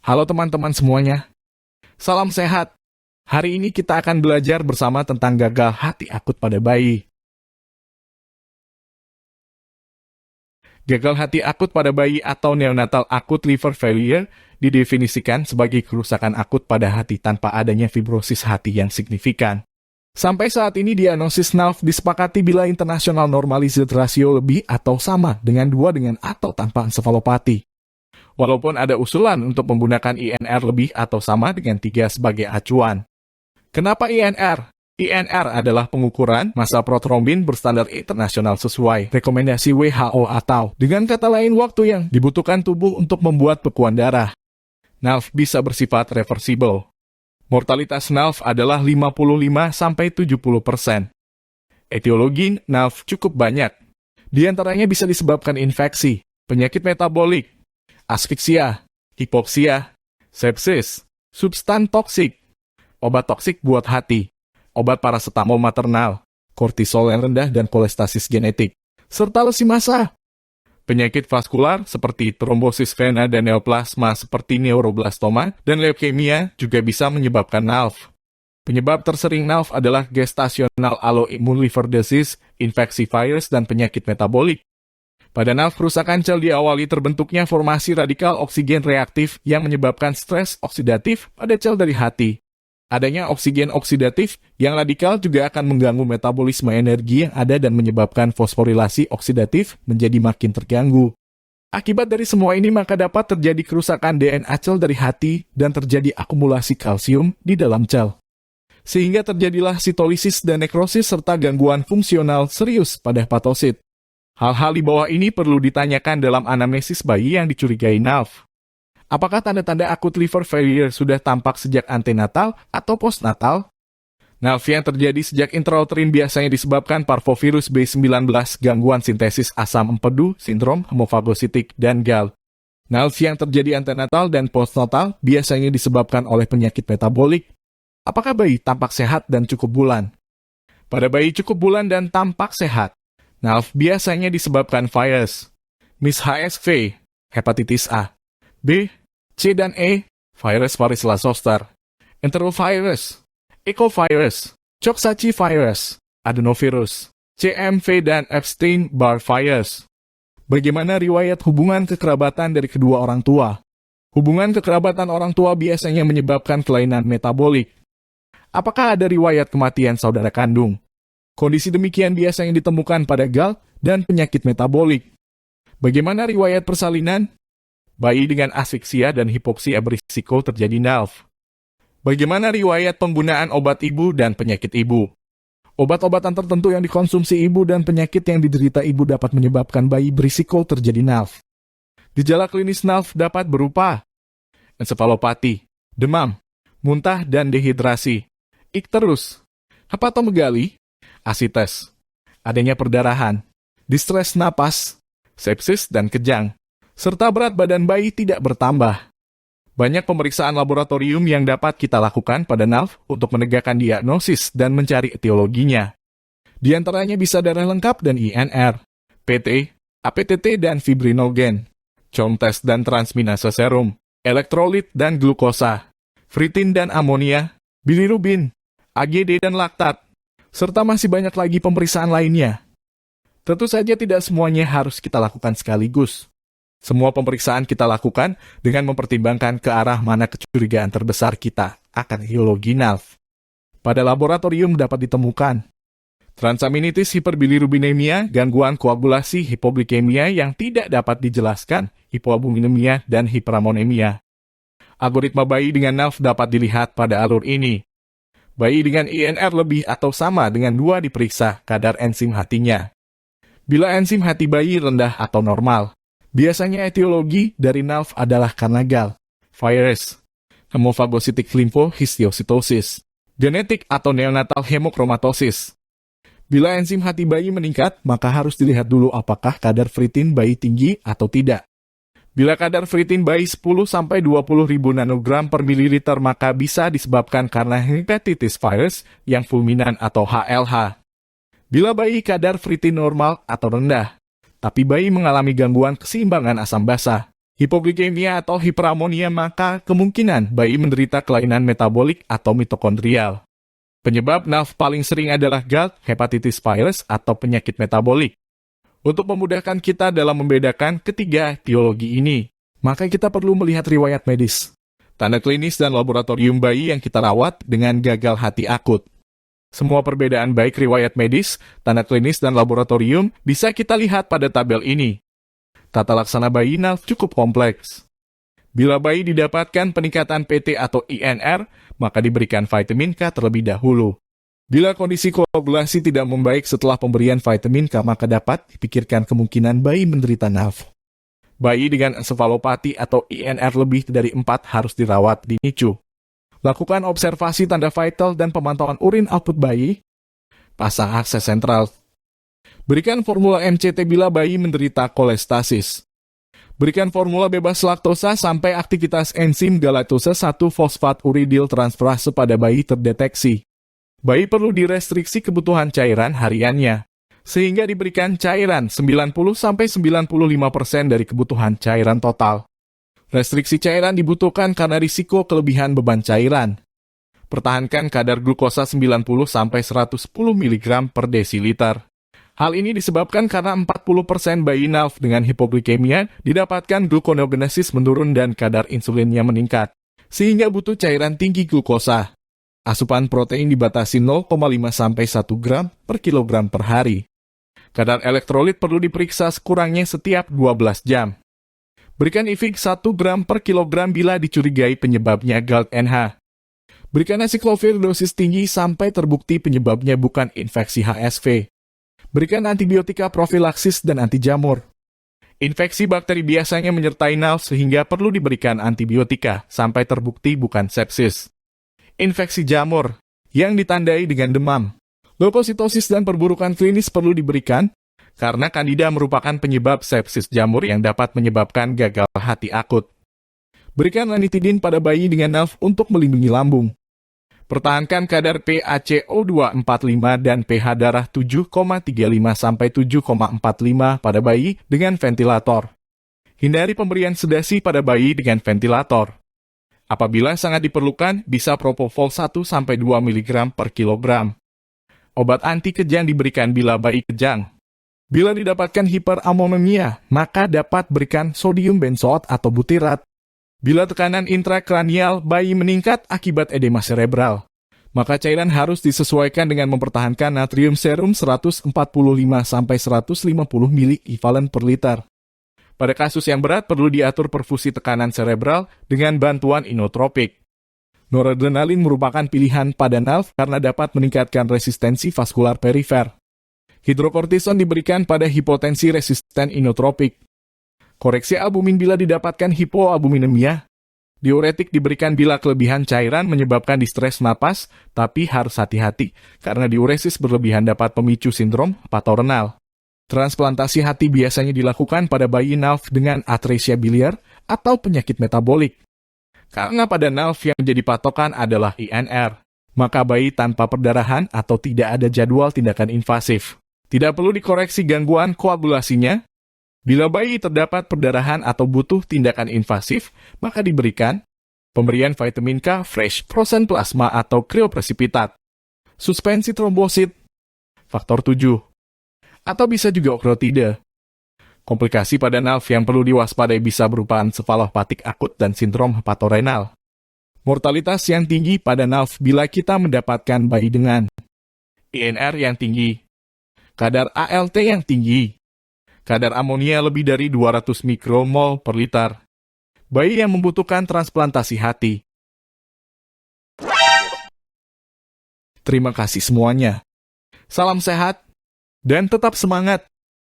Halo teman-teman semuanya, salam sehat. Hari ini kita akan belajar bersama tentang gagal hati akut pada bayi. Gagal hati akut pada bayi atau neonatal acute liver failure didefinisikan sebagai kerusakan akut pada hati tanpa adanya fibrosis hati yang signifikan. Sampai saat ini diagnosis NALF disepakati bila international normalized ratio lebih atau sama dengan 2 dengan atau tanpa ensefalopati. Walaupun ada usulan untuk menggunakan INR lebih atau sama dengan 3 sebagai acuan. Kenapa INR? INR adalah pengukuran massa protrombin berstandar internasional sesuai rekomendasi WHO atau dengan kata lain waktu yang dibutuhkan tubuh untuk membuat bekuan darah. NALF bisa bersifat reversible. Mortalitas NALF adalah 55-70%. Etiologi NALF cukup banyak. Di antaranya bisa disebabkan infeksi, penyakit metabolik, asfiksia, hipoksia, sepsis, substan toksik, obat toksik buat hati, obat parasetamol maternal, kortisol yang rendah dan kolestasis genetik, serta lesi massa. Penyakit vaskular seperti trombosis vena dan neoplasma seperti neuroblastoma dan leukemia juga bisa menyebabkan NALF. Penyebab tersering NALF adalah gestational autoimmune liver disease, infeksi virus, dan penyakit metabolik. Pada NALF, kerusakan sel diawali terbentuknya formasi radikal oksigen reaktif yang menyebabkan stres oksidatif pada sel dari hati. Adanya oksigen oksidatif yang radikal juga akan mengganggu metabolisme energi yang ada dan menyebabkan fosforilasi oksidatif menjadi makin terganggu. Akibat dari semua ini maka dapat terjadi kerusakan DNA sel dari hati dan terjadi akumulasi kalsium di dalam sel. Sehingga terjadilah sitolisis dan nekrosis serta gangguan fungsional serius pada hepatosit. Hal-hal di bawah ini perlu ditanyakan dalam anamnesis bayi yang dicurigai NALF. Apakah tanda-tanda acute liver failure sudah tampak sejak antenatal atau postnatal? NALF yang terjadi sejak intrauterin biasanya disebabkan parvovirus B19, gangguan sintesis asam empedu, sindrom hemofagositik, dan GAL. NALF yang terjadi antenatal dan postnatal biasanya disebabkan oleh penyakit metabolik. Apakah bayi tampak sehat dan cukup bulan? Pada bayi cukup bulan dan tampak sehat, NALF biasanya disebabkan virus, mis-HSV, hepatitis A, B, C, dan E, virus varicella zoster, enterovirus, ecovirus, Coxsackie virus, adenovirus, CMV, dan Epstein-Barr virus. Bagaimana riwayat hubungan kekerabatan dari kedua orang tua? Hubungan kekerabatan orang tua biasanya menyebabkan kelainan metabolik. Apakah ada riwayat kematian saudara kandung? Kondisi demikian biasanya ditemukan pada GAL dan penyakit metabolik. Bagaimana riwayat persalinan? Bayi dengan asfiksia dan hipoksia berisiko terjadi NALF. Bagaimana riwayat penggunaan obat ibu dan penyakit ibu? Obat-obatan tertentu yang dikonsumsi ibu dan penyakit yang diderita ibu dapat menyebabkan bayi berisiko terjadi NALF. Gejala klinis NALF dapat berupa ensefalopati, demam, muntah dan dehidrasi, ikterus, hepatomegali, asites, adanya perdarahan, distres napas, sepsis dan kejang, serta berat badan bayi tidak bertambah. Banyak pemeriksaan laboratorium yang dapat kita lakukan pada NALF untuk menegakkan diagnosis dan mencari etiologinya. Di antaranya bisa darah lengkap dan INR, PT, APTT dan fibrinogen, CHOM test dan transminase serum, elektrolit dan glukosa, ferritin dan amonia, bilirubin, AGD dan laktat, serta masih banyak lagi pemeriksaan lainnya. Tentu saja tidak semuanya harus kita lakukan sekaligus. Semua pemeriksaan kita lakukan dengan mempertimbangkan ke arah mana kecurigaan terbesar kita akan etiologi NALF. Pada laboratorium dapat ditemukan transaminitis hiperbilirubinemia, gangguan koagulasi hipoglikemia yang tidak dapat dijelaskan, hipoalbuminemia, dan hiperamonemia. Algoritma bayi dengan NALF dapat dilihat pada alur ini. Bayi dengan INR lebih atau sama dengan 2 diperiksa kadar enzim hatinya. Bila enzim hati bayi rendah atau normal, biasanya etiologi dari NALF adalah karena GAL, virus, hemofagositik lymphohistiocytosis, genetik atau neonatal hemochromatosis. Bila enzim hati bayi meningkat, maka harus dilihat dulu apakah kadar ferritin bayi tinggi atau tidak. Bila kadar ferritin bayi 10-20 ribu nanogram per mililiter maka bisa disebabkan karena hepatitis virus yang fulminan atau HLH. Bila bayi kadar ferritin normal atau rendah, tapi bayi mengalami gangguan keseimbangan asam basa, hipoglikemia atau hiperamonia, maka kemungkinan bayi menderita kelainan metabolik atau mitokondrial. Penyebab NAF paling sering adalah GERD, hepatitis virus, atau penyakit metabolik. Untuk memudahkan kita dalam membedakan ketiga etiologi ini, maka kita perlu melihat riwayat medis, tanda klinis dan laboratorium bayi yang kita rawat dengan gagal hati akut. Semua perbedaan baik riwayat medis, tanda klinis, dan laboratorium bisa kita lihat pada tabel ini. Tata laksana bayi NAF cukup kompleks. Bila bayi didapatkan peningkatan PT atau INR, maka diberikan vitamin K terlebih dahulu. Bila kondisi koagulasi tidak membaik setelah pemberian vitamin K, maka dapat dipikirkan kemungkinan bayi menderita NAF. Bayi dengan ensefalopati atau INR lebih dari 4 harus dirawat di NICU. Lakukan observasi tanda vital dan pemantauan urin output bayi. Pasang akses sentral. Berikan formula MCT bila bayi menderita kolestasis. Berikan formula bebas laktosa sampai aktivitas enzim galaktosa 1-fosfat-uridyl transferase pada bayi terdeteksi. Bayi perlu direstriksi kebutuhan cairan hariannya, sehingga diberikan cairan 90-95% dari kebutuhan cairan total. Restriksi cairan dibutuhkan karena risiko kelebihan beban cairan. Pertahankan kadar glukosa 90-110 mg per desiliter. Hal ini disebabkan karena 40% bayi NAF dengan hipoglikemia didapatkan gluconeogenesis menurun dan kadar insulinnya meningkat, sehingga butuh cairan tinggi glukosa. Asupan protein dibatasi 0,5-1 gram per kilogram per hari. Kadar elektrolit perlu diperiksa sekurangnya setiap 12 jam. Berikan IVIG 1 gram per kilogram bila dicurigai penyebabnya GALT-NH. Berikan asiklovir dosis tinggi sampai terbukti penyebabnya bukan infeksi HSV. Berikan antibiotika profilaksis dan anti jamur. Infeksi bakteri biasanya menyertai NAF sehingga perlu diberikan antibiotika sampai terbukti bukan sepsis. Infeksi jamur yang ditandai dengan demam, leukositosis dan perburukan klinis perlu diberikan karena Candida merupakan penyebab sepsis jamur yang dapat menyebabkan gagal hati akut. Berikan ranitidin pada bayi dengan NAF untuk melindungi lambung. Pertahankan kadar PaCO245 dan pH darah 7,35-7,45 pada bayi dengan ventilator. Hindari pemberian sedasi pada bayi dengan ventilator. Apabila sangat diperlukan, bisa propofol 1-2 mg per kilogram. Obat anti kejang diberikan bila bayi kejang. Bila didapatkan hiperamonemia, maka dapat berikan sodium benzoat atau butirat. Bila tekanan intrakranial bayi meningkat akibat edema cerebral, maka cairan harus disesuaikan dengan mempertahankan natrium serum 145-150 mg per liter. Pada kasus yang berat perlu diatur perfusi tekanan cerebral dengan bantuan inotropik. Noradrenalin merupakan pilihan pada NAF karena dapat meningkatkan resistensi vaskular perifer. Hidrokortison diberikan pada hipotensi resisten inotropik. Koreksi albumin bila didapatkan hipoalbuminemia. Diuretik diberikan bila kelebihan cairan menyebabkan distres napas, tapi harus hati-hati karena diuresis berlebihan dapat memicu sindrom hepatorenal. Transplantasi hati biasanya dilakukan pada bayi NAF dengan atresia biliar atau penyakit metabolik. Karena pada NAF yang menjadi patokan adalah INR, maka bayi tanpa perdarahan atau tidak ada jadwal tindakan invasif. Tidak perlu dikoreksi gangguan koagulasinya. Bila bayi terdapat perdarahan atau butuh tindakan invasif, maka diberikan pemberian vitamin K, fresh, frozen plasma atau kriopresipitat, suspensi trombosit, faktor 7, atau bisa juga okrotida. Komplikasi pada NAF yang perlu diwaspadai bisa berupa ensefalopatik akut dan sindrom hepatorenal. Mortalitas yang tinggi pada NAF bila kita mendapatkan bayi dengan INR yang tinggi, kadar ALT yang tinggi, kadar amonia lebih dari 200 mikromol per liter. Bayi yang membutuhkan transplantasi hati. Terima kasih semuanya. Salam sehat dan tetap semangat.